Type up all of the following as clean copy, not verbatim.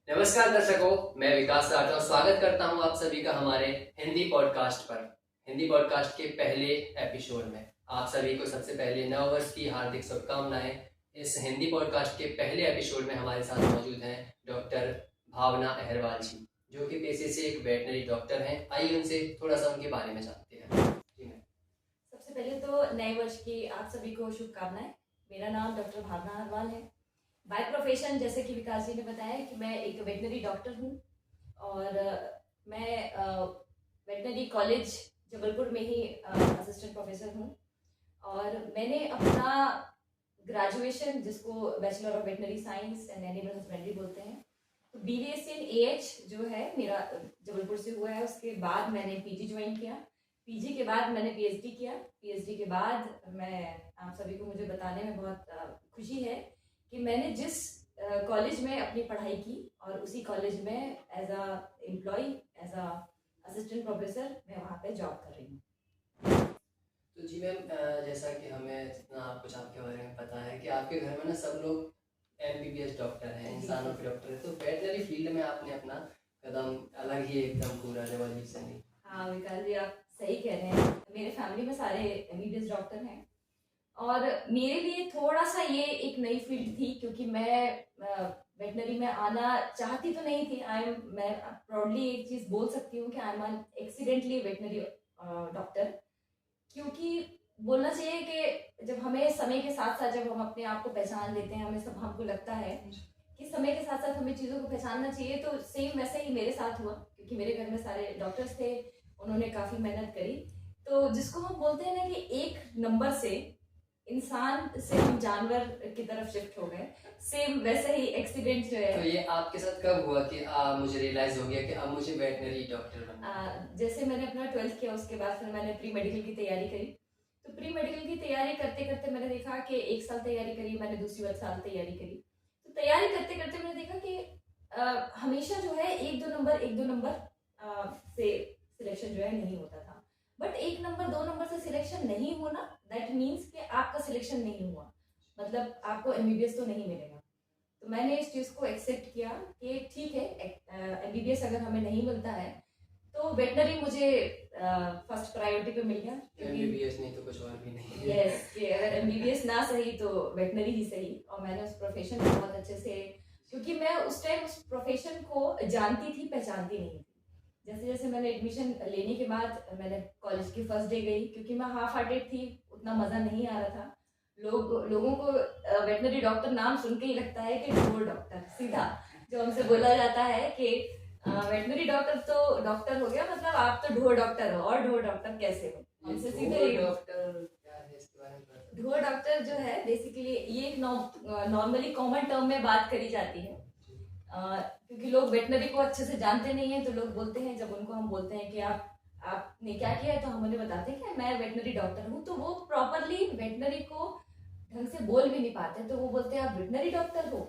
नमस्कार दर्शकों, मैं विकास राठौर स्वागत करता हूं आप सभी का हमारे हिंदी पॉडकास्ट पर। हिंदी पॉडकास्ट के पहले एपिसोड में आप सभी को सबसे पहले नव वर्ष की हार्दिक शुभकामनाएं। इस हिंदी पॉडकास्ट के पहले एपिसोड में हमारे साथ मौजूद हैं डॉक्टर भावना अहरवाल जी, जो कि पेशे से एक वेटनरी डॉक्टर हैं। आइए उनसे थोड़ा सा उनके बारे में जानते हैं। जी मैम। सबसे पहले तो नए वर्ष की आप सभी को शुभकामनाएं। मेरा नाम डॉक्टर भावना अग्रवाल है। बाय प्रोफेशन, जैसे कि विकास जी ने बताया, कि मैं एक वेटनरी डॉक्टर हूँ और मैं वेटनरी कॉलेज जबलपुर में ही असिस्टेंट प्रोफेसर हूँ। और मैंने अपना ग्रेजुएशन, जिसको bachelor of veterinary science and animal husbandry बोलते हैं, तो BVSc इन AH जो है मेरा जबलपुर से हुआ है। उसके बाद मैंने PG ज्वाइन किया। PG के बाद मैंने PhD किया। PhD के बाद मैं आप सभी को मुझे बताने में बहुत खुशी है कि मैंने जिस कॉलेज में अपनी पढ़ाई की और उसी कॉलेज में as a employee, as a assistant professor मैं वहाँ पे जॉब कर रही हूँ। तो जी मैम, जैसा कि हमें जितना कुछ आपके बारे में पता है कि आपके घर में ना सब लोग MBBS डॉक्टर हैं, इंसानों के डॉक्टर हैं, तो वेटनरी फील्ड में आपने अपना कदम अलग ही एकदम पूरा रेवोल्यूशन ही। हाँ विकास जी, आप सही कह रहे हैं। मेरे फैमिली में सारे MBBS डॉक्टर हैं और मेरे लिए थोड़ा सा ये एक नई फील्ड थी, क्योंकि मैं वेटनरी में आना चाहती तो नहीं थी। मैं प्राउडली एक चीज़ बोल सकती हूँ कि I am accidentally veterinary doctor. क्योंकि बोलना चाहिए कि जब हमें समय के साथ साथ, जब हम अपने आप को पहचान लेते हैं, हमें सब हमको लगता है कि समय के साथ साथ हमें चीज़ों को पहचानना चाहिए। तो सेम वैसे ही मेरे साथ हुआ, क्योंकि मेरे घर में सारे डॉक्टर्स थे, उन्होंने काफ़ी मेहनत करी। तो जिसको हम बोलते हैं ना कि एक नंबर से इंसान से हम जानवर की तरफ शिफ्ट हो गए, सेम वैसे ही एक्सीडेंट जो है। तो ये आपके साथ कब हुआ कि मुझे रियलाइज हो गया कि अब मुझे वेटनरी डॉक्टर बनना है? जैसे मैंने अपना 12th किया, उसके बाद फिर मैंने प्री मेडिकल की तैयारी करी। तो प्री मेडिकल की तैयारी करते करते मैंने देखा कि एक साल तैयारी करी, मैंने दूसरी साल तैयारी करी। तो तैयारी करते करते मैंने देखा कि हमेशा जो है एक दो नंबर से सिलेक्शन जो है नहीं होता था। बट एक नंबर दो नंबर से सिलेक्शन नहीं होना, दैट मीन्स कि आपका सिलेक्शन नहीं हुआ, मतलब आपको MBBS तो नहीं मिलेगा। तो मैंने इस चीज़ को एक्सेप्ट किया कि ठीक है, MBBS अगर हमें नहीं मिलता है तो वेटनरी मुझे फर्स्ट प्रायोरिटी पे मिल गया। MBBS नहीं तो कुछ और भी नहीं। यस, कि अगर MBBS ना सही तो वेटनरी ही सही। और मैंने उस प्रोफेशन को बहुत अच्छे से, क्योंकि मैं उस टाइम उस प्रोफेशन को जानती थी, पहचानती नहीं थी। जैसे जैसे मैंने एडमिशन लेने के बाद मैंने कॉलेज की फर्स्ट डे गई, क्योंकि मैं हाफ हार्टेड थी, उतना मज़ा नहीं आ रहा था। लोगों को वेटनरी डॉक्टर नाम सुन के ही लगता है कि ढोर डॉक्टर, सीधा जो हमसे बोला जाता है कि वेटनरी डॉक्टर तो डॉक्टर हो गया, मतलब आप तो ढोर डॉक्टर हो। और ढोर डॉक्टर कैसे हो, हमसे सीधे ही। डॉक्टर क्या है इसके बारे में थोड़ा सा? ढोर डॉक्टर जो है बेसिकली ये एक नॉर्मली कॉमन टर्म में बात करी जाती है। क्योंकि लोग वेटनरी को अच्छे से जानते नहीं है, तो लोग बोलते हैं, जब उनको हम बोलते हैं कि आपने क्या किया है, तो हम उन्हें बताते हैं कि मैं वेटनरी डॉक्टर हूँ। तो वो प्रॉपरली वेटनरी को ढंग से बोल भी नहीं पाते, तो वो बोलते हैं आप वेटनरी डॉक्टर हो।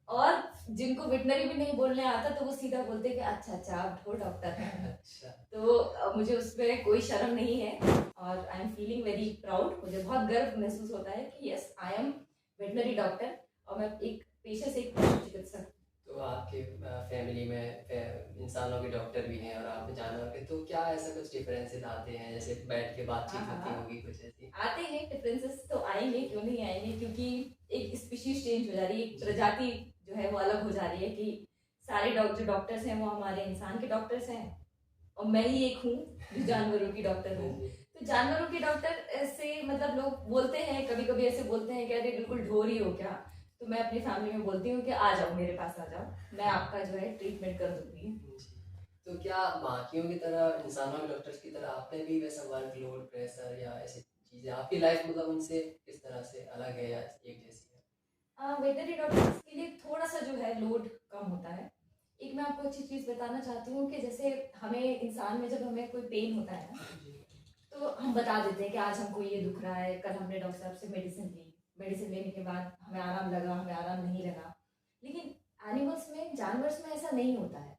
और जिनको वेटनरी भी नहीं बोलने आता, तो वो सीधा बोलते हैं कि अच्छा अच्छा आप ढोर डॉक्टर हैं। अच्छा। तो मुझे उस पर कोई शर्म नहीं है और I am feeling very proud. मुझे बहुत गर्व महसूस होता है कि yes, I am veterinary doctor और मैं एक पेशे से एक पशु चिकित्सक। तो आपके फैमिली में इंसानों के डॉक्टर भी हैं और आप जानवर के, तो क्या ऐसा कुछ डिफरेंसेस आते हैं, जैसे बैठ के बातचीत होती होगी कुछ ऐसी? आते हैं डिफरेंसेस, तो आएंगे, क्यों नहीं आएंगे, क्योंकि एक स्पीशीज चेंज हो जा रही है, एक प्रजाति जो है वो अलग हो जा रही है। कि सारे जो डॉक्टर्स हैं वो हमारे इंसान के डॉक्टर्स हैं और मैं ही एक हूँ जो जानवरों की डॉक्टर हूँ। तो जानवरों के डॉक्टर से मतलब लोग बोलते हैं, कभी कभी ऐसे बोलते हैं कि अरे बिल्कुल ढोर ही हो क्या। तो मैं अपनी फैमिली में बोलती हूँ कि आ जाओ मेरे पास, आ जाओ, मैं आपका जो है ट्रीटमेंट कर दूंगी। तो क्या बाकियों की तरह, इंसानों के डॉक्टर्स की तरह आपने भी वैसा वर्कलोड, प्रेशर या ऐसी चीज़ें, आपकी लाइफ मतलब उनसे किस तरह से अलग है या एक जैसी है? वेटनरी डॉक्टर्स के लिए थोड़ा सा जो है लोड कम होता है। एक मैं आपको अच्छी चीज़ बताना चाहती हूँ कि जैसे हमें इंसान में जब हमें कोई पेन होता है ना, तो हम बता देते हैं कि आज हमको ये दुख रहा है, कल हमने डॉक्टर साहब से मेडिसिन ली, मेडिसिन लेने के बाद हमें आराम लगा, हमें आराम नहीं लगा। लेकिन एनिमल्स में, जानवर्स में ऐसा नहीं होता है।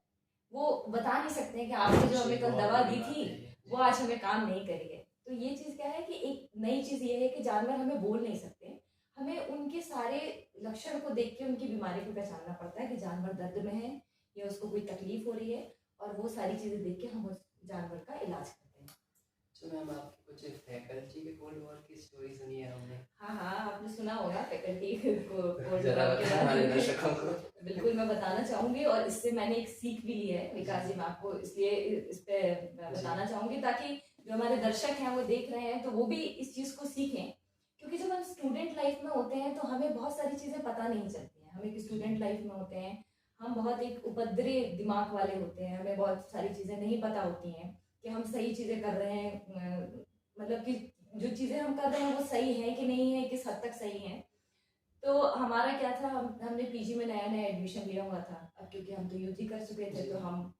वो बता नहीं सकते हैं कि आपने जो हमें कल दवा दी थी वो आज हमें काम नहीं करी है। तो ये चीज़ क्या है कि एक नई चीज़ ये है कि जानवर हमें बोल नहीं सकते, हमें उनके सारे लक्षण को देख के उनकी बीमारी को पहचानना पड़ता है कि जानवर दर्द में है या उसको कोई तकलीफ हो रही है, और वो सारी चीज़ें देख के हम उस जानवर का इलाज करते हैं। तो मैम आपकी कुछ फैकल्टी के कोल्ड वॉर की स्टोरी सुनी है हमने। हाँ हाँ, आपने सुना होगा फैकल्टी को कोल्ड जरा वॉर के बताओ हमारे बारे दर्शकों को। में। बिल्कुल मैं बताना चाहूँगी, और इससे मैंने एक सीख भी ली है विकास जी, मैं आपको इसलिए इस पे बताना चाहूँगी ताकि जो हमारे दर्शक हैं वो देख रहे हैं तो वो भी इस चीज़ को सीखें। क्योंकि जब हम स्टूडेंट लाइफ में होते हैं तो हमें बहुत सारी चीज़ें पता नहीं चलती हैं। हम एक स्टूडेंट लाइफ में होते हैं, हम बहुत एक उपद्रे दिमाग वाले होते हैं, हमें बहुत सारी चीज़ें नहीं पता होती हैं कि हम सही चीज़ें कर रहे हैं, मतलब कि जो चीज़ें हम कर रहे हैं वो सही है कि नहीं है, किस हद तक सही है। तो हमारा क्या था, हमने पीजी में नया नया एडमिशन लिया हुआ था। अब क्योंकि हम तो यूजी कर चुके थे तो हम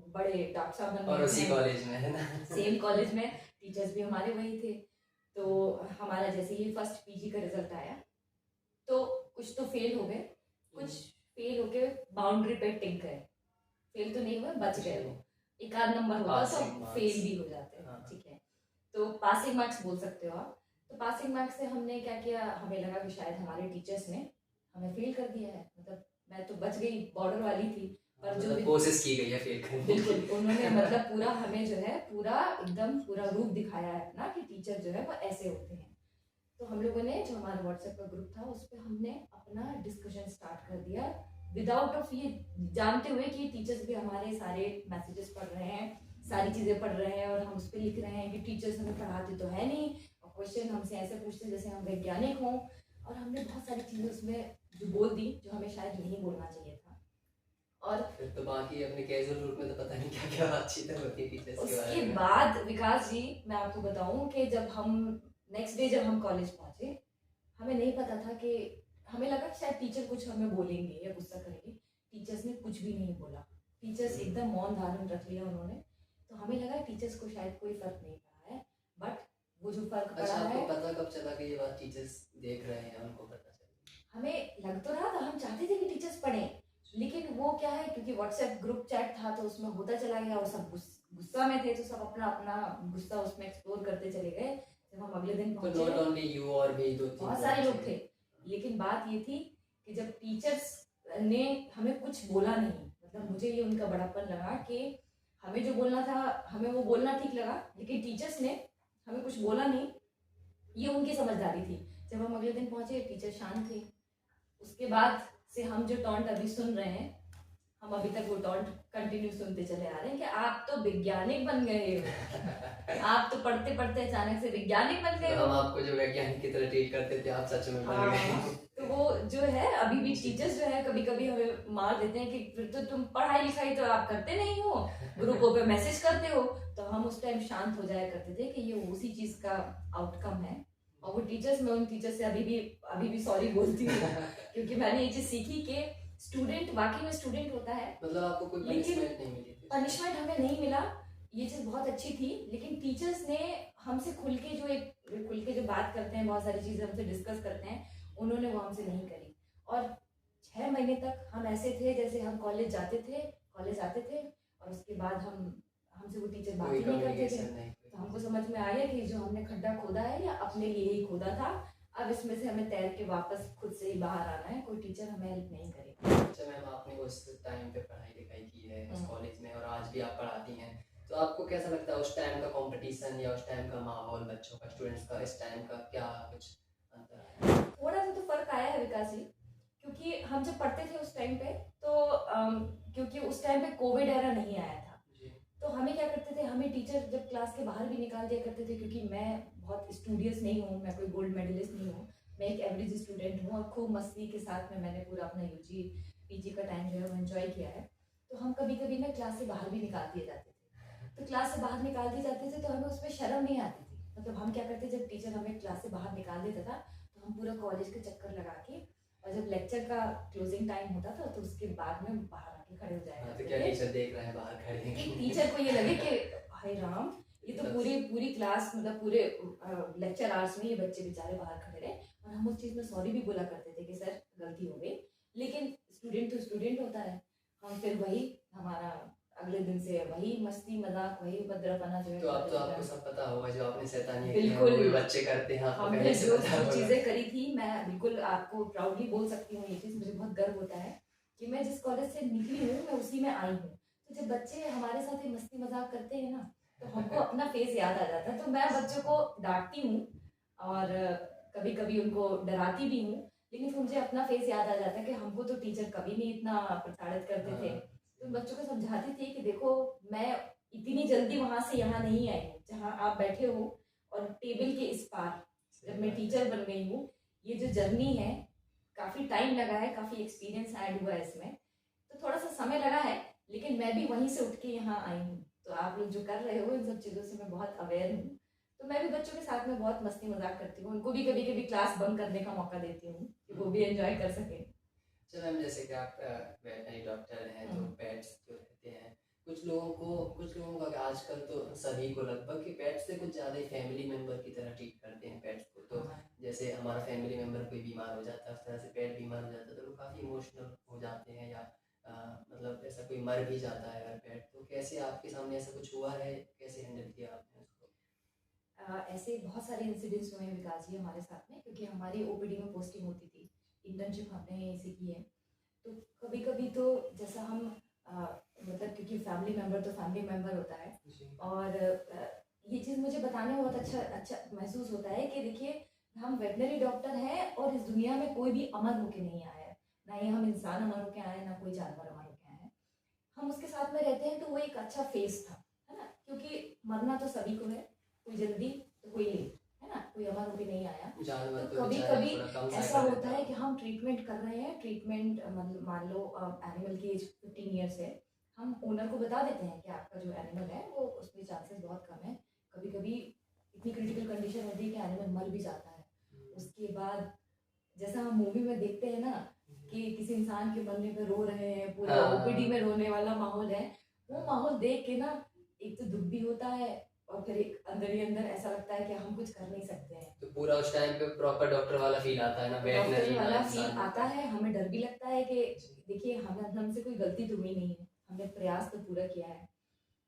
बड़े डॉक्टर साहब बन और गए उसी थे। कॉलेज में है ना। सेम कॉलेज में, टीचर्स भी हमारे वही थे। तो हमारा जैसे ही फर्स्ट पीजी का रिजल्ट आया तो कुछ तो फेल हो गए, कुछ फेल होके बाउंड्री पे टिक गए। फेल तो नहीं हुए, बच गए वो। एक आध नंबर होता Passing तो marks। फेल भी हो जाते हैं, हाँ। ठीक है। तो पासिंग मार्क्स बोल सकते हो आप। तो पासिंग मार्क्स से हमने क्या किया, हमें लगा कि शायद हमारे टीचर्स ने हमें फेल कर दिया है। मतलब मैं तो बच गई, बॉर्डर वाली थी, पर जो मतलब कोशिश की गई है फेल करने की। बिल्कुल उन्होंने मतलब पूरा हमें जो है पूरा एकदम पूरा रूप दिखाया है अपना कि टीचर जो है वो ऐसे होते हैं। तो हम लोगों ने जो हमारा व्हाट्सएप का ग्रुप था उस पर हमने अपना डिस्कशन स्टार्ट कर दिया, विदाउट ऑफ ये जानते हुए कि टीचर्स भी हमारे सारे मैसेजेस पढ़ रहे हैं, सारी चीज़ें पढ़ रहे हैं, और हम उस पर लिख रहे हैं कि टीचर्स हमें पढ़ाते तो है नहीं, और क्वेश्चन हमसे ऐसे पूछते जैसे हम वैज्ञानिक हों। और हमने बहुत सारी चीज़ें उसमें जो बोल दी जो हमें शायद नहीं बोलना चाहिए था। और फिर तो बाकी अपने कैजुअल रूप में तो पता नहीं क्या क्या बातचीतें होती है टीचर्स के बारे उसके में। बाद विकास जी मैं आपको बताऊं कि जब हम नेक्स्ट डे जब हम कॉलेज पहुंचे, हमें नहीं पता था कि, हमें लगा कि शायद टीचर कुछ हमें बोलेंगे या गुस्सा करेंगे। टीचर्स ने कुछ भी नहीं बोला, टीचर्स एकदम मौन धारण रख लिया उन्होंने। तो हमें लगा टीचर्स को शायद कोई फर्क नहीं पड़ा है, बट वो जो फर्क अच्छा, पड़ा आपको है, पता कब चला कि ये बात टीचर्स देख रहे हैं, उनको पता चला? हमें लग तो रहा था, हम चाहते थे कि टीचर्स पढ़ें, लेकिन वो क्या है क्योंकि व्हाट्सएप ग्रुप चैट था तो उसमें होता चला गया, और सब गुस्सा में थे तो सब अपना अपना गुस्सा उसमें एक्सप्लोर करते चले गए। जब हम अगले दिन तो पहुंचे नॉट ओनली यू और भी दो तीन बहुत सारे लोग थे, लेकिन बात ये थी कि जब टीचर्स ने हमें कुछ बोला नहीं, मतलब मुझे ये उनका बड़ापन लगा कि हमें जो बोलना था हमें वो बोलना ठीक लगा, लेकिन टीचर्स ने हमें कुछ बोला नहीं, ये उनकी समझदारी थी। जब हम अगले दिन पहुंचे टीचर शांत थे। उसके बाद से हम जो टॉन्ट अभी सुन रहे हैं, हम अभी तक वो टॉन्ट कंटिन्यू सुनते चले आ रहे हैं कि आप तो वैज्ञानिक बन गए हो, आप तो पढ़ते पढ़ते अचानक से वैज्ञानिक बन गए तो हो। हम आपको जो वैज्ञानिक की तरह ट्रीट करते थे आप सच में बन हाँ, गए। तो वो जो है अभी भी टीचर्स जो है कभी कभी हमें मार देते हैं कि फिर तो तुम पढ़ाई लिखाई तो आप करते नहीं हो, ग्रुपों पे मैसेज करते हो। तो हम उस टाइम शांत हो जाया करते थे कि ये उसी चीज का आउटकम है। और वो टीचर्स, मैं उन टीचर से अभी भी सॉरी बोलती हूँ क्योंकि मैंने ये चीज सीखी कि स्टूडेंट वाकई में स्टूडेंट होता है। मतलब आपको कोई पनिशमेंट नहीं मिली थी? पनिशमेंट हमें नहीं मिला, ये चीज़ बहुत अच्छी थी, लेकिन टीचर्स ने हमसे खुल के जो बात करते हैं, बहुत सारी चीज़ें हमसे डिस्कस करते हैं, उन्होंने वो हमसे नहीं करी। और 6 महीने तक हम ऐसे थे जैसे हम कॉलेज आते थे और उसके बाद हमसे वो टीचर बात ही नहीं करते थे। तो हमको समझ में आया कि जो हमने खड्डा खोदा है या अपने लिए ही खोदा था, अब इसमें से हमें तैर के वापस खुद से ही बाहर आना है, कोई टीचर हमें हेल्प नहीं करेगा। अच्छा मैम, आपने उस टाइम पे पढ़ाई लिखाई की है उस कॉलेज में और आज भी आप पढ़ाती हैं, तो आपको कैसा लगता है उस टाइम का कंपटीशन या उस टाइम का माहौल बच्चों का, स्टूडेंट्स का, इस टाइम का क्या कुछ अंतर है? थोड़ा सा तो फर्क आया है विकास जी, क्योंकि हम जब पढ़ते थे उस टाइम पे तो क्योंकि उस टाइम पे कोविड एरा नहीं आया था, तो हमें क्या करते थे, हमें टीचर जब क्लास के बाहर भी निकाल दिया करते थे, क्योंकि मैं बहुत स्टूडियस नहीं हूँ, मैं कोई गोल्ड मेडलिस्ट नहीं हूँ, मैं एक एवरेज स्टूडेंट हूँ और खूब मस्ती के साथ में मैंने पूरा अपना यूजी पीजी का टाइम जो है वो एंजॉय किया है। तो हम कभी कभी ना क्लास से बाहर भी निकाल दिए जाते थे, तो क्लास से बाहर निकाल दिए जाते थे तो हमें उसमें शर्म नहीं आती थी। मतलब हम क्या करते, जब टीचर हमें क्लास से बाहर निकाल देता था तो हम पूरा कॉलेज के चक्कर लगा के, और जब लेक्चर का क्लोजिंग टाइम होता था तो उसके बाद में बाहर आके खड़े हो जाया तो क्या टीचर देख रहे हैं बाहर खड़े कि टीचर को ये लगे कि हाय राम, ये तो पूरी क्लास मतलब पूरे लेक्चर आवर्स में ये बच्चे बेचारे बाहर खड़े रहे। और हम उस चीज़ में सॉरी भी बोला करते थे कि सर गलती हो गई, लेकिन स्टूडेंट तो स्टूडेंट होता है। हम फिर वही हमारा अगले दिन से वही मस्ती मजाक वही उपद्रवपना जो है। तो अब तो आपको सब पता होगा जो आपने शैतानियां की हैं, बिल्कुल, वो भी बच्चे करते हैं, आपको हमने पहले से जो पता होगा। चीज़ें करी थी, मैं बिल्कुल आपको प्राउडली बोल सकती हूँ, ये चीज़ मुझे बहुत गर्व होता है कि मैं जिस कॉलेज से निकली हूँ मैं उसी में आई हूँ। तो जब बच्चे हमारे साथ ये मस्ती मजाक करते हैं ना, तो हमको अपना फेस याद आ जाता है। तो मैं बच्चों को डांटती हूँ और कभी कभी उनको डराती भी हूँ, लेकिन फिर मुझे अपना फेस याद आ जाता है कि हमको तो टीचर कभी नहीं इतना प्रताड़ित करते थे। तो बच्चों को समझाती थी कि देखो, मैं इतनी जल्दी वहां से यहाँ नहीं आई हूँ जहाँ आप बैठे हो, और टेबल के इस पार जब मैं टीचर बन गई हूँ, ये जो जर्नी है काफी टाइम लगा है, काफी एक्सपीरियंस ऐड हुआ है इसमें, तो थोड़ा सा समय लगा है, लेकिन मैं भी वहीं से उठ के यहाँ आई हूँ। तो आप लोग जो कर रहे हो इन सब चीज़ों से मैं बहुत अवेयर हूँ। तो मैं भी बच्चों के साथ में बहुत मस्ती मजाक करती हूँ, उनको भी कभी कभी क्लास बंक करने का मौका देती हूँ कि वो भी एंजॉय कर सके। चलो मैम, जैसे कि आप वेटनरी डॉक्टर हैं तो पेट्स जो रहते हैं, कुछ लोगों का आजकल तो सभी को लगभग कि पेट्स से कुछ ज़्यादा ही फैमिली मेम्बर की तरह ट्रीट करते हैं पेट्स को। तो जैसे हमारा फैमिली मेम्बर कोई बीमार हो जाता है, उस तरह से पेट बीमार हो जाता है तो लोग काफ़ी इमोशनल हो जाते हैं, या मतलब ऐसा कोई मर भी जाता है अगर पेट। तो कैसे आपके सामने ऐसा कुछ हुआ है, कैसे हैंडल किया आपने उसको? ऐसे बहुत सारे इंसिडेंट्स हुए हैं विकास जी हमारे साथ में, क्योंकि हमारी ओपीडी में पोस्टिंग होती थी, इंटर्नशिप हमने यहीं से की है। तो कभी कभी तो जैसा हम मतलब क्योंकि फैमिली मेम्बर तो फैमिली मेम्बर होता है, और ये चीज़ मुझे बताने में बहुत अच्छा अच्छा महसूस होता है कि देखिए, हम वेटनरी डॉक्टर हैं और इस दुनिया में कोई भी अमर होके नहीं आया है, ना ही हम इंसान अमर होके आए हैं, ना कोई जानवर अमर होके आए हैं। हम उसके साथ में रहते हैं तो वो एक अच्छा फेस था, है ना, क्योंकि मरना तो सभी को है, कोई जल्दी तो कोई लेट, है ना, कोई अमर होके नहीं आया। जानवर तो तो कभी बेचारे कभी थोड़ा कम ऐसा साइकिल होता रहता है कि हम ट्रीटमेंट कर रहे हैं, ट्रीटमेंट मतलब मान लो एनिमल की एज 15 ईयर्स है, हम ओनर को बता देते हैं कि आपका जो एनिमल है वो उसमें चांसेस बहुत कम है। कभी कभी इतनी क्रिटिकल कंडीशन होती है कि एनिमल मर भी जाता है। उसके बाद जैसा हम मूवी में देखते हैं ना कि किसी इंसान के मरने पे रो रहे हैं, पूरा ओपीडी में रोने वाला माहौल है, वो माहौल देख के ना एक तो दुख भी होता है, और फिर एक अंदर ही अंदर ऐसा लगता है कि हम कुछ कर नहीं सकते हैं। तो पूरा उस टाइम पे प्रॉपर डॉक्टर वाला फील आता है ना, डॉक्टर वेटनरी वाला फील इंसान आता है, हमें डर भी लगता है कि देखिए हमसे कोई गलती तो हुई नहीं है, हमने प्रयास तो पूरा किया है।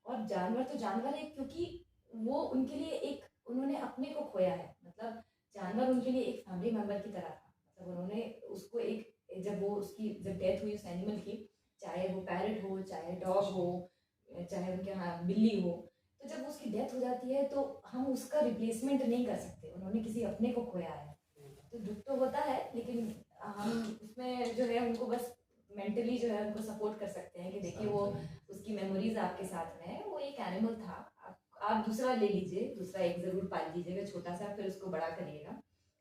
और जानवर तो जानवर है, क्योंकि वो उनके लिए एक, उन्होंने अपने को खोया है, मतलब जानवर उनके लिए एक फैमिली मेंबर की तरह था। मतलब उन्होंने उसको एक, जब वो उसकी जब डेथ हुई उस एनिमल की, चाहे वो पैरट हो, चाहे डॉग हो, चाहे उनके यहाँ बिल्ली हो, तो जब उसकी डेथ हो जाती है तो हम उसका रिप्लेसमेंट नहीं कर सकते, उन्होंने किसी अपने को खोया है। तो दुख तो होता है, लेकिन हम उसमें जो है उनको बस मेंटली जो है उनको सपोर्ट कर सकते हैं कि देखिए वो उसकी मेमोरीज आपके साथ में है, वो एक एनिमल था, आप दूसरा ले लीजिए, दूसरा एक जरूर पाल लीजिएगा छोटा सा, फिर उसको बड़ा करिएगा,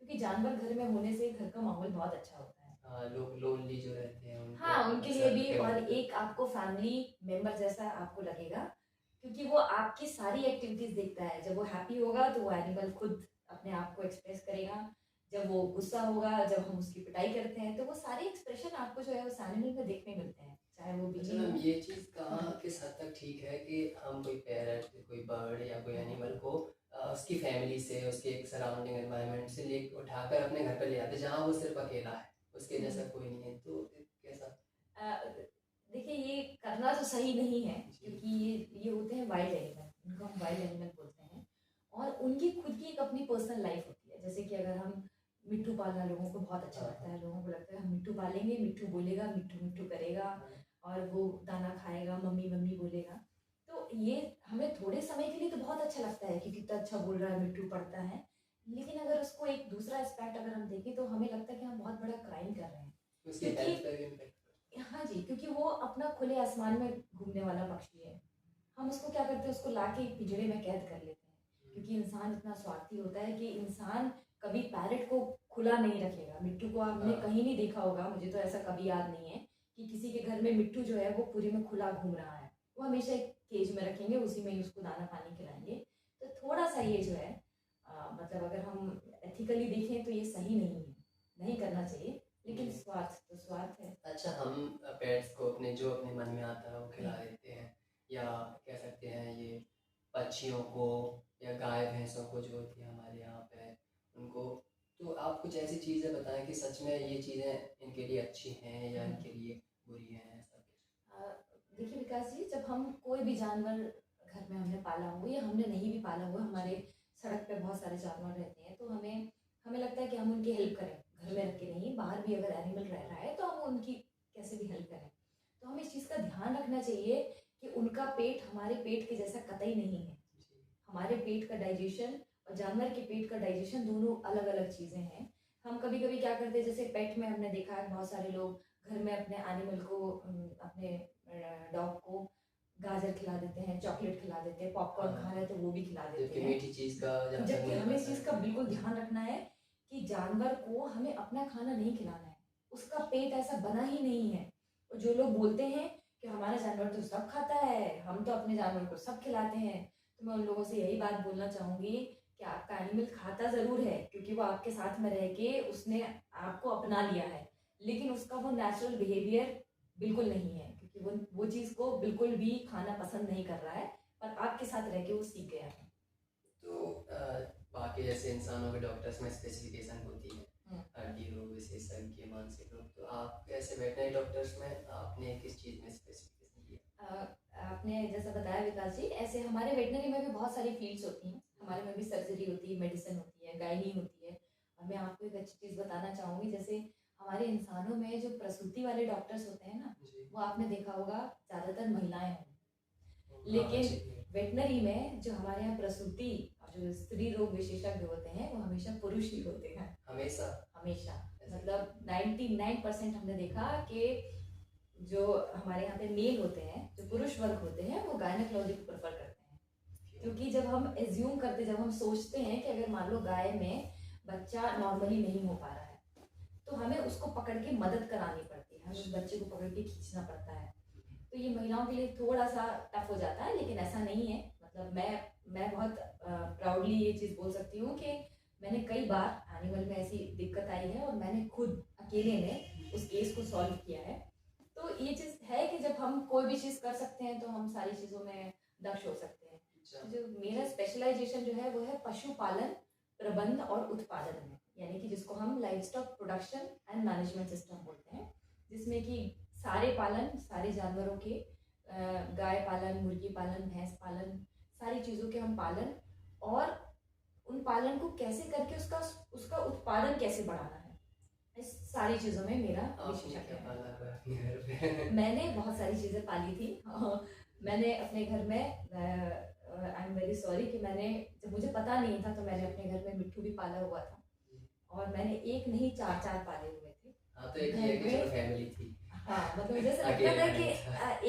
क्योंकि जानवर घर में होने से घर का माहौल बहुत अच्छा होता है। हाँ, लोग लोनली जो रहते हैं उनको हाँ, उनके लिए भी, अक्सर और लगता है। एक आपको फैमिली मेंबर जैसा आपको लगेगा, क्योंकि वो आपकी सारी एक्टिविटीज देखता है। जब वो हैप्पी होगा तो वो एनिमल खुद अपने आप को एक्सप्रेस करेगा, जब वो गुस्सा होगा, जब हम उसकी पिटाई करते हैं, तो वो सारे एक्सप्रेशन आपको जो है उस एनिमल में देखने मिलते हैं, चाहे वो अच्छा बिल्ली मैम, हो। ये चीज़ कहाँ किस हद तक ठीक है कि हम कोई पैरट, कोई बर्ड या कोई एनिमल को उसकी फैमिली से, उसके एक सराउंडिंग एनवायरनमेंट से ले उठाकर अपने घर पर ले आते, जहाँ वो सिर्फ अकेला है, उसके जैसा कोई नहीं है, तो कैसा? देखिए, ये करना तो सही नहीं है, क्योंकि ये होते हैं वाइल्ड एनिमल, इनको हम वाइल्ड एनिमल बोलते हैं, और उनकी खुद की एक अपनी पर्सनल लाइफ होती है। जैसे कि अगर हम मिट्ठू पालना लोगों को बहुत अच्छा लगता है, लोगों को लगता है हम मिट्ठू पालेंगे, मिट्ठू बोलेगा, मिट्ठू मिट्ठू करेगा, और वो दाना खाएगा, मम्मी मम्मी बोलेगा। तो ये हमें थोड़े समय के लिए तो बहुत अच्छा लगता है कि कितना अच्छा बोल रहा है, मिट्ठू पढ़ता है, लेकिन अगर उसको एक दूसरा एस्पेक्ट अगर हम देखें तो हमें लगता है कि हम बहुत बड़ा क्राइम कर रहे हैं। उसकी हेल्थ पर भी इम्पैक्ट? हाँ जी, क्योंकि वो अपना खुले आसमान में घूमने वाला पक्षी है, हम उसको क्या करते हैं, उसको लाके एक पिंजरे में कैद कर लेते हैं, क्योंकि इंसान इतना स्वार्थी होता है कि इंसान कभी पैरट को खुला नहीं रखेगा। मिट्टू को आपने कहीं नहीं देखा होगा, मुझे तो ऐसा कभी याद नहीं है कि किसी के घर में मिट्टू जो है वो पूरे में खुला घूम रहा है। वो हमेशा एक केज में रखेंगे, उसी में ही उसको दाना पानी खिलाएंगे। तो थोड़ा सा ये जो है मतलब अगर हम एथिकली देखें तो ये सही नहीं है, नहीं करना चाहिए, लेकिन स्वार्थ तो स्वार्थ है। अच्छा, हम पेट्स को अपने जो अपने मन में आता है वो खिला देते हैं, या कह सकते हैं ये पक्षियों को या गाय भैंसों को जो होती है हमारे यहाँ पे उनको, तो आप कुछ ऐसी चीज़ें बताएं कि सच में ये चीज़ें इनके लिए अच्छी हैं या इनके लिए बुरी हैं, ऐसा कुछ? देखिए विकास जी, जब हम कोई भी जानवर घर में हमने पाला हो या हमने नहीं भी पाला हुआ, हमारे सड़क पे बहुत सारे जानवर रहते हैं, तो हमें हमें लगता है कि हम उनकी हेल्प करें, घर में रख के नहीं, बाहर भी अगर एनिमल रह रहा है तो हम उनकी कैसे भी हेल्प करें। तो हमें इस चीज़ का ध्यान रखना चाहिए कि उनका पेट हमारे पेट के जैसा कतई नहीं है। हमारे पेट का डाइजेशन और जानवर के पेट का डाइजेशन दोनों अलग अलग चीज़ें हैं। हम कभी कभी क्या करते हैं, जैसे पेट में हमने देखा है बहुत सारे लोग घर में अपने एनिमल को अपने डॉग को गाजर खिला देते हैं, चॉकलेट खिला देते हैं, पॉपकॉर्न खा रहे हैं तो वो भी खिला देते हैं। मीठी चीज़ का जबकि हमें इस चीज़ का बिल्कुल ध्यान रखना है कि जानवर को हमें अपना खाना नहीं खिलाना है, उसका पेट ऐसा बना ही नहीं है। और जो लोग बोलते हैं कि हमारा जानवर तो सब खाता है, हम तो अपने जानवर को सब खिलाते हैं, तो मैं उन लोगों से यही बात बोलना चाहूँगी कि आपका एनिमल खाता ज़रूर है क्योंकि वो आपके साथ में रह के उसने आपको अपना लिया है, लेकिन उसका वो नेचुरल बिहेवियर बिल्कुल नहीं है, क्योंकि वो चीज़ को बिल्कुल भी खाना पसंद नहीं कर रहा है, पर आपके साथ रह के वो सीख गया है। तो बाकी जैसे इंसानों के डॉक्टर्स में स्पेसिफिकेशन होती है, हड्डी रोग विशेषज्ञ, मानसिक रोग, तो आप ऐसे वेटनरी डॉक्टर्स में आपने किस चीज़ में स्पेसिफिकेशन किया? आपने जैसा बताया विकास जी, ऐसे हमारे वेटनरी में भी बहुत सारी फील्ड्स होती हैं। हमारे में भी सर्जरी होती है, मेडिसिन होती है, गायनी होती है। और मैं आपको एक अच्छी चीज़ बताना चाहूँगी, जैसे हमारे इंसानों में जो प्रसूति वाले डॉक्टर्स होते हैं ना, वो आपने देखा होगा ज़्यादातर महिलाएं होंगी, लेकिन वेटनरी में जो हमारे यहाँ प्रसूति और जो स्त्री रोग विशेषज्ञ होते हैं वो हमेशा पुरुष ही होते हैं। हमेशा हमेशा मतलब 99% हमने देखा कि जो हमारे यहाँ पे मेल होते हैं, जो पुरुष वर्ग होते हैं, वो गायनेकोलॉजी को प्रेफर करते हैं। क्योंकि जब हम एज्यूम करते, जब हम सोचते हैं कि अगर मान लो गाय में बच्चा नॉर्मली नहीं हो पा रहा है, तो हमें उसको पकड़ के मदद करानी पड़ती है, हमें उस बच्चे को पकड़ के खींचना पड़ता है। तो ये महिलाओं के लिए थोड़ा सा टफ हो जाता है, लेकिन ऐसा नहीं है। मतलब मैं बहुत प्राउडली ये चीज़ बोल सकती हूँ कि मैंने कई बार एनिमल में ऐसी दिक्कत आई है और मैंने खुद अकेले में उस केस को सॉल्व किया है। तो ये चीज़ है कि जब हम कोई भी चीज़ कर सकते हैं तो हम सारी चीज़ों में दक्ष हो सकते हैं। जो मेरा स्पेशलाइजेशन जो है वो है पशुपालन, प्रबंध और उत्पादन में, यानी कि जिसको हम live stock production and management system बोलते हैं, जिसमें कि सारे पालन, सारे जानवरों के, गाय पालन, मुर्गी पालन, भैंस पालन, सारी चीज़ों के हम पालन, और उन पालन को कैसे करके उसका उत्पादन कैसे बढ़ाना है, इस सारी चीज़ों में मेरा विशेषज्ञ है। मैंने बहुत सारी चीज़ें पाली थी। मैंने अपने घर में आई एम वेरी सॉरी कि मैंने, जब मुझे पता नहीं था तो मैंने अपने घर में मिट्ठू भी पाला हुआ था, और मैंने एक नहीं चार पाले हुए थे। हाँ, तो एक ये कि फैमिली थी। हाँ, मतलब जैसे लगता था कि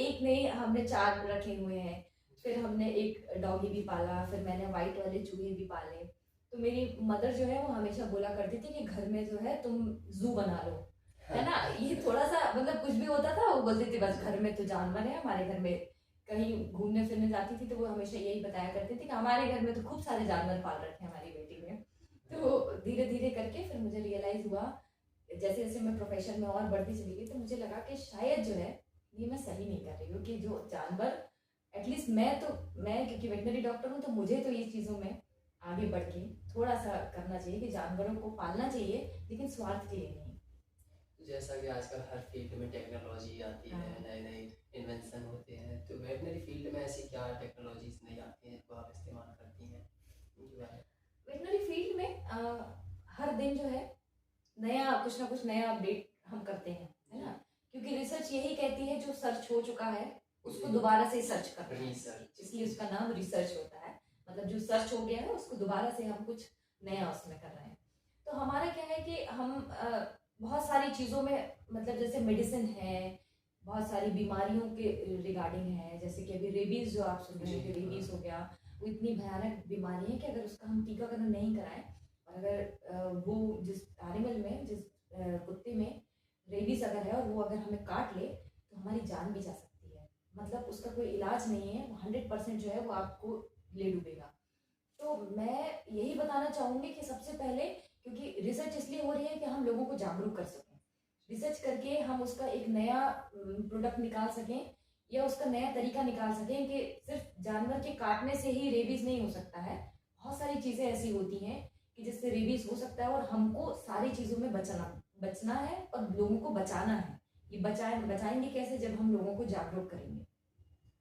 एक नहीं, हमने 4 रखे हुए हैं। फिर हमने एक डॉगी भी पाला, फिर मैंने वाइट वाले चूहे भी पाले। तो मेरी मदर जो है वो हमेशा बोला करती थी कि घर में जो है तुम जू बना लो, है ना। ये थोड़ा सा मतलब कुछ भी होता था वो बोलती थी बस घर में तो जानवर है। हमारे घर में कहीं घूमने फिरने जाती थी तो वो हमेशा यही बताया करती थी कि हमारे घर में तो खूब सारे जानवर पाल रखे हैं हमारी बेटी ने। तो धीरे धीरे करके फिर मुझे रियलाइज हुआ, जैसे जैसे मैं प्रोफेशन में और बढ़ती चली गई, तो मुझे लगा कि शायद जो है ये मैं सही नहीं कर रही हूँ, कि जो जानवर, एटलीस्ट मैं क्योंकि वेटनरी डॉक्टर हूँ तो मुझे तो ये चीज़ों में आगे बढ़ के थोड़ा सा करना चाहिए कि जानवरों को पालना चाहिए, लेकिन स्वार्थ के लिए नहीं। जैसा कि आजकल हर फील्ड में टेक्नोलॉजी आती है, नए नए इन्वेंशन होते हैं, तो वेटनरी फील्ड में ऐसी क्या टेक्नोलॉजीज नहीं आती हैं जो आप इस्तेमाल करती हैं? वेटनरी फील्ड में हर दिन जो है नया कुछ ना कुछ नया अपडेट हम करते हैं, है ना, क्योंकि रिसर्च यही कहती है जो सर्च हो चुका है उसको दोबारा से सर्च करना है, इसलिए उसका नाम रिसर्च होता है। मतलब जो सर्च हो गया है उसको दोबारा से हम कुछ नया उसमें कर रहे हैं। तो हमारा क्या है कि हम बहुत सारी चीज़ों में, मतलब जैसे मेडिसिन है, बहुत सारी बीमारियों के रिगार्डिंग है, जैसे कि अभी रेबीज़ जो आप सुन रहे हैं कि रेबीज़ हो गया, वो इतनी भयानक बीमारी है कि अगर उसका हम टीकाकरण नहीं कराएं, और अगर वो जिस एनिमल में, जिस कुत्ते में रेबीज़ अगर है और वो अगर हमें काट ले तो हमारी जान भी जा सकती है। मतलब उसका कोई इलाज नहीं है, 100% जो है वो आपको ले डूबेगा। तो मैं यही बताना चाहूँगी कि सबसे पहले, क्योंकि रिसर्च इसलिए हो रही है कि हम लोगों को जागरूक कर सकें, रिसर्च करके हम उसका एक नया प्रोडक्ट निकाल सकें या उसका नया तरीका निकाल सकें कि सिर्फ जानवर के काटने से ही रेबीज़ नहीं हो सकता है। बहुत सारी चीज़ें ऐसी होती हैं कि जिससे रेबीज़ हो सकता है, और हमको सारी चीज़ों में बचना है और लोगों को बचाना है। ये बचाएंगे कैसे? जब हम लोगों को जागरूक करेंगे।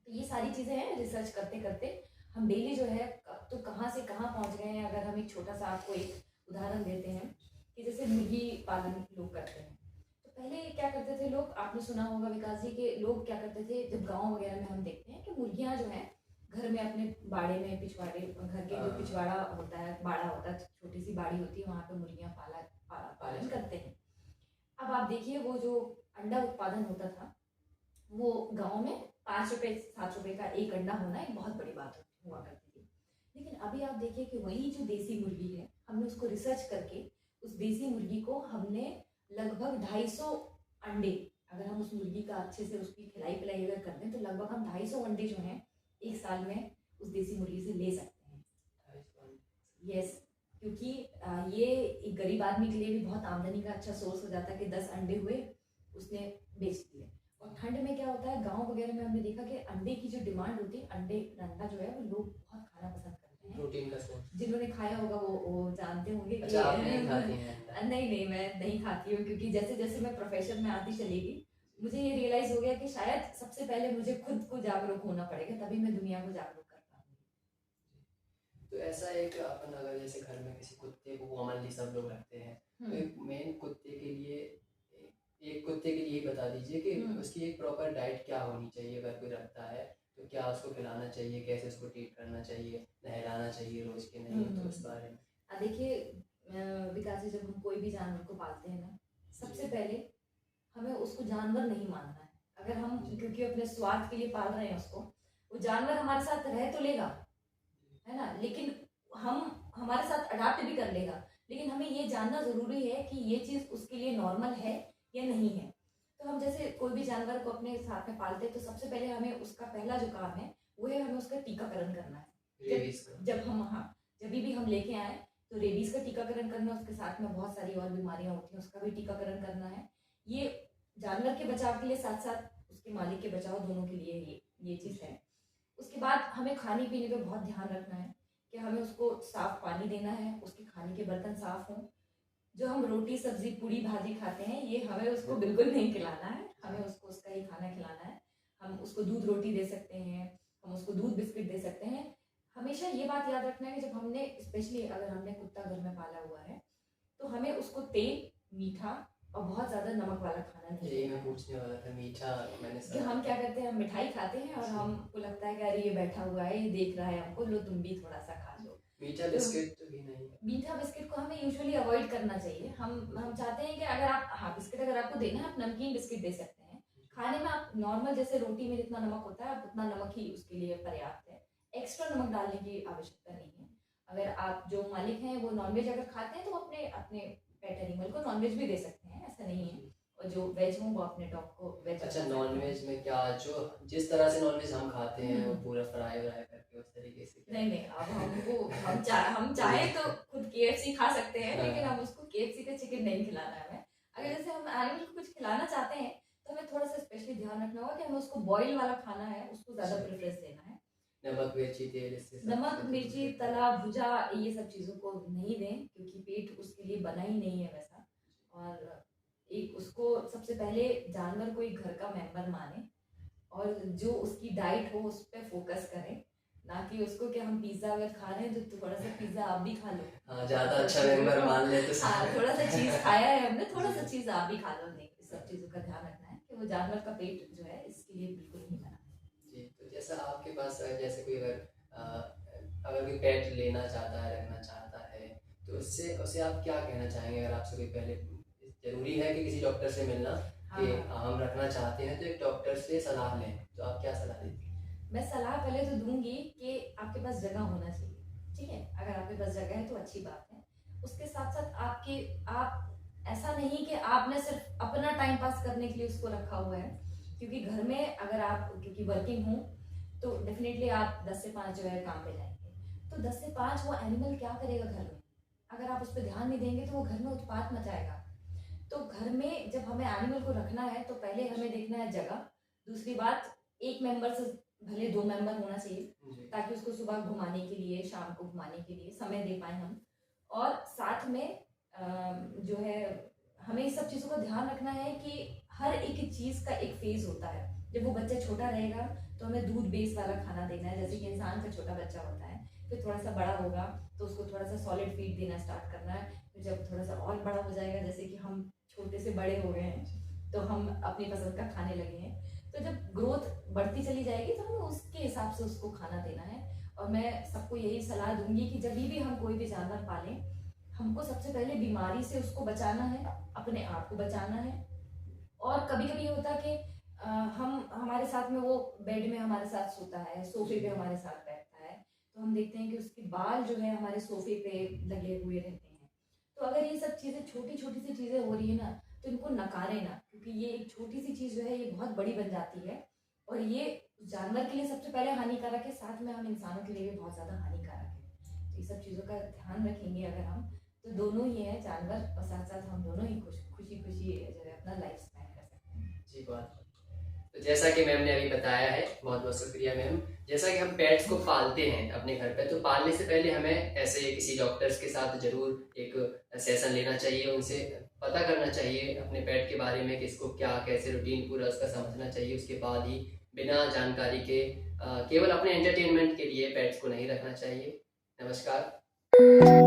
तो ये सारी चीज़ें हैं, रिसर्च करते करते हम डेली जो है तो कहाँ से कहाँ पहुँच गए हैं। अगर हम एक छोटा सा आपको एक उदाहरण देते हैं कि जैसे मुर्गी पालन लोग करते हैं, तो पहले क्या करते थे लोग, आपने सुना होगा विकास जी के, लोग क्या करते थे जब गांव वगैरह में हम देखते हैं कि मुर्गियां जो है घर में अपने बाड़े में, पिछवाड़े, घर के जो पिछवाड़ा होता है, बाड़ा होता है, छोटी सी बाड़ी होती है, वहां पे मुर्गियां पालन करते हैं। अब आप देखिए वो जो अंडा उत्पादन होता था वो गांव में 5 रुपए 7 रुपए का एक अंडा होना एक बहुत बड़ी बात हुआ करती थी। लेकिन अभी आप देखिए कि वही जो देसी मुर्गी है, हमने उसको रिसर्च करके उस देसी मुर्गी को हमने लगभग 250 अंडे, अगर हम उस मुर्गी का अच्छे से उसकी खिलाई पिलाई अगर कर दें तो लगभग हम 250 अंडे जो हैं एक साल में उस देसी मुर्गी से ले सकते हैं। यस, क्योंकि ये एक गरीब आदमी के लिए भी बहुत आमदनी का अच्छा सोर्स हो जाता है कि 10 अंडे हुए उसने बेच दिए। और ठंड में क्या होता है, गांव वगैरह में हमने देखा कि अंडे की जो डिमांड होती है, अंडा जो है वो लोग बहुत खाना पसंद करते हैं। प्रोटीन का सोर्स जिन्होंने खाया होगा वो जानते होंगे। अच्छा, आप नहीं खाती हैं? नहीं, मैं नहीं खाती हूँ, क्योंकि जैसे जैसे मैं प्रोफेशन में आती चली गई मुझे ये रियलाइज हो गया कि शायद सबसे पहले मुझे खुद को जागरूक होना पड़ेगा, तभी मैं दुनिया को जागरूक कर पाऊंगी। तो ऐसा एक अपन अगर जैसे घर में किसी कुत्ते को कॉमनली सब लोग रखते हैं, तो एक मेन कुत्ते के लिए, एक कुत्ते के लिए बता दीजिए कि उसकी एक प्रॉपर डाइट क्या होनी चाहिए। अगर कोई रखता है तो क्या उसको खिलाना चाहिए, कैसे उसको ट्रीट करना चाहिए, नहलाना चाहिए रोज के नहीं, तो उस बारे में। देखिए विकास जी, जब हम कोई भी जानवर को पालते हैं ना, सबसे पहले हमें उसको जानवर नहीं मानना है। अगर हम क्योंकि अपने स्वार्थ के लिए पाल रहे हैं उसको, वो जानवर हमारे साथ रह तो लेगा, है ना, लेकिन हम हमारे साथ अडाप्ट भी कर लेगा, लेकिन हमें ये जानना जरूरी है कि ये चीज उसके लिए नॉर्मल है या नहीं है। तो हम जैसे कोई भी जानवर को अपने साथ में पालते हैं तो सबसे पहले हमें उसका पहला जो काम है वो है हमें उसका टीकाकरण करना है। जब हम जब भी हम लेके आए तो रेबीज का टीकाकरण करना, उसके साथ में बहुत सारी और बीमारियां होती हैं उसका भी टीकाकरण करना है। ये जानवर के बचाव के लिए साथ साथ उसके मालिक के बचाव दोनों के लिए ये चीज है। उसके बाद हमें खाने पीने पे बहुत ध्यान रखना है कि हमें उसको साफ पानी देना है, उसके खाने के बर्तन साफ हों। जो हम रोटी सब्जी पूरी भाजी खाते हैं ये हमें उसको बिल्कुल नहीं खिलाना है, हमें उसको उसका ही खाना खिलाना है। हम उसको दूध रोटी दे सकते हैं, हम उसको दूध बिस्किट दे सकते हैं। हमेशा ये बात याद रखना है कि जब हमने, स्पेशली अगर हमने कुत्ता घर में पाला हुआ है, तो हमें उसको तेल, मीठा और बहुत ज्यादा नमक वाला खाना नहीं। यही मैं पूछने वाला था, मीठा मैंने कि हम क्या करते हैं, हम मिठाई खाते हैं और हमको लगता है कि अरे ये बैठा हुआ है, ये देख रहा है हमको, लो तुम भी थोड़ा सा खा लो। मीठा बिस्किट भी नहीं, मीठा बिस्किट को हमें यूजुअली अवॉइड करना चाहिए। हम चाहते हैं कि अगर आप बिस्किट अगर आपको देना है, आप नमकीन बिस्किट दे सकते हैं। खाने में आप नॉर्मल जैसे रोटी में जितना नमक होता है आप उतना नमक ही उसके लिए पर्याप्त है, एक्स्ट्रा नमक डालने की आवश्यकता नहीं है। अगर आप जो मालिक हैं वो नॉनवेज अगर खाते हैं तो अपने अपने पेट एनिमल को नॉनवेज भी दे सकते हैं, ऐसा नहीं है। और जो वेज हो वो अपने डॉग को वेज। अच्छा, नॉनवेज में क्या, जो जिस तरह से नॉनवेज हम खाते हैं वो पूरा फ्राई व्राई करके उस तरीके से? नहीं, अब हम चाहे तो खुद KFC खा सकते हैं, लेकिन हम उसको KFC का चिकन नहीं खिलाना है हमें। अगर जैसे हम एनिमल को कुछ खिलाना चाहते हैं तो हमें थोड़ा सा स्पेशली ध्यान रखना होगा कि हमें उसको बॉईल वाला खाना है, उसको ज्यादा प्रेफरेंस देना है। नमक मिर्ची तेल, इससे नमक मिर्ची तला भुजा ये सब चीजों को नहीं दें, क्योंकि पेट उसके लिए बना ही नहीं है वैसा। और एक उसको सबसे पहले जानवर को एक घर का मेंबर माने और जो उसकी डाइट हो उस पर फोकस करें, ना कि उसको कि हम पिज्जा अगर खा रहे हैं तो थोड़ा सा पिज्जा आप भी खा लो। हाँ, ज्यादा अच्छा मेंबर मान ले तो थोड़ा सा चीज खाया है हमने, थोड़ा सा चीज आप भी खा लो। नहीं, इस सब चीजों का ध्यान रखना है कि वो जानवर का पेट जो है इसके लिए बिल्कुल नहीं बना है। जी, तो जैसा आपके पास जैसे कोई अगर कोई पेट लेना चाहता है, रखना चाहता है, तो उससे आप क्या कहना चाहेंगे? अगर आपसे कोई, पहले जरूरी है कि किसी डॉक्टर से मिलना, कि हम रखना चाहते हैं तो एक डॉक्टर से सलाह लें, तो आप क्या सलाह देंगे? मैं सलाह पहले तो दूंगी कि आपके पास जगह होना चाहिए, ठीक है। अगर आपके पास जगह है तो अच्छी बात है। उसके साथ साथ आप ऐसा नहीं कि आपने सिर्फ अपना टाइम पास करने के लिए उसको रखा हुआ है, क्योंकि घर में अगर आप, क्योंकि वर्किंग हूँ तो डेफिनेटली आप 10 से 5 जो है काम पे जाएंगे, तो 10 से 5 वो एनिमल क्या करेगा घर में? अगर आप उस पर ध्यान नहीं देंगे तो वो घर में उत्पात मचाएगा। तो घर में जब हमें एनिमल को रखना है तो पहले हमें देखना है जगह। दूसरी बात, एक मेंबर से भले 2 मेंबर होना चाहिए, ताकि उसको सुबह घुमाने के लिए, शाम को घुमाने के लिए समय दे पाए हम। और साथ में जो है हमें इस सब चीज़ों का ध्यान रखना है कि हर एक चीज़ का एक फेज होता है। जब वो बच्चा छोटा रहेगा तो हमें दूध बेस वाला खाना देना है, जैसे कि इंसान का छोटा बच्चा होता है। फिर थोड़ा सा बड़ा होगा तो उसको थोड़ा सा सॉलिड फीड देना स्टार्ट करना है। फिर जब थोड़ा सा और बड़ा हो जाएगा, जैसे कि हम छोटे से बड़े हो गए हैं, तो हम अपनी पसंद का खाने लगे हैं। तो जब ग्रोथ बढ़ती चली जाएगी तो हमें उसके हिसाब से उसको खाना देना है। और मैं सबको यही सलाह दूंगी कि जब भी हम कोई भी जानवर पालें, हमको सबसे पहले बीमारी से उसको बचाना है, अपने आप को बचाना है। और कभी कभी होता कि हम हमारे साथ में वो बेड में हमारे साथ सोता है, सोफे पे हमारे साथ बैठता है, तो हम देखते हैं कि उसके बाल जो है हमारे सोफे पे लगे हुए रहते हैं। तो अगर ये सब चीज़ें छोटी छोटी सी चीज़ें हो रही है ना, तो इनको नकारे ना, क्योंकि ये एक छोटी सी चीज़ जो है ये बहुत बड़ी बन जाती है। और ये जानवर के लिए सबसे पहले हानिकारक है, साथ में हम इंसानों के लिए भी बहुत ज़्यादा हानिकारक है। तो ये सब चीज़ों का ध्यान रखेंगे अगर हम, तो दोनों ही है, जानवर और साथ साथ हम दोनों ही खुशी खुशी जो है अपना लाइफ स्पेंड कर सकते हैं। जी बात। तो जैसा कि मैम ने अभी बताया है, बहुत बहुत शुक्रिया मैम। जैसा कि हम पेट्स को पालते हैं अपने घर पे, तो पालने से पहले हमें ऐसे किसी डॉक्टर्स के साथ जरूर एक सेशन लेना चाहिए, उनसे पता करना चाहिए अपने पेट के बारे में कि इसको क्या कैसे रूटीन पूरा उसका समझना चाहिए। उसके बाद ही बिना जानकारी के केवल अपने एंटरटेनमेंट के लिए पेट्स को नहीं रखना चाहिए। नमस्कार।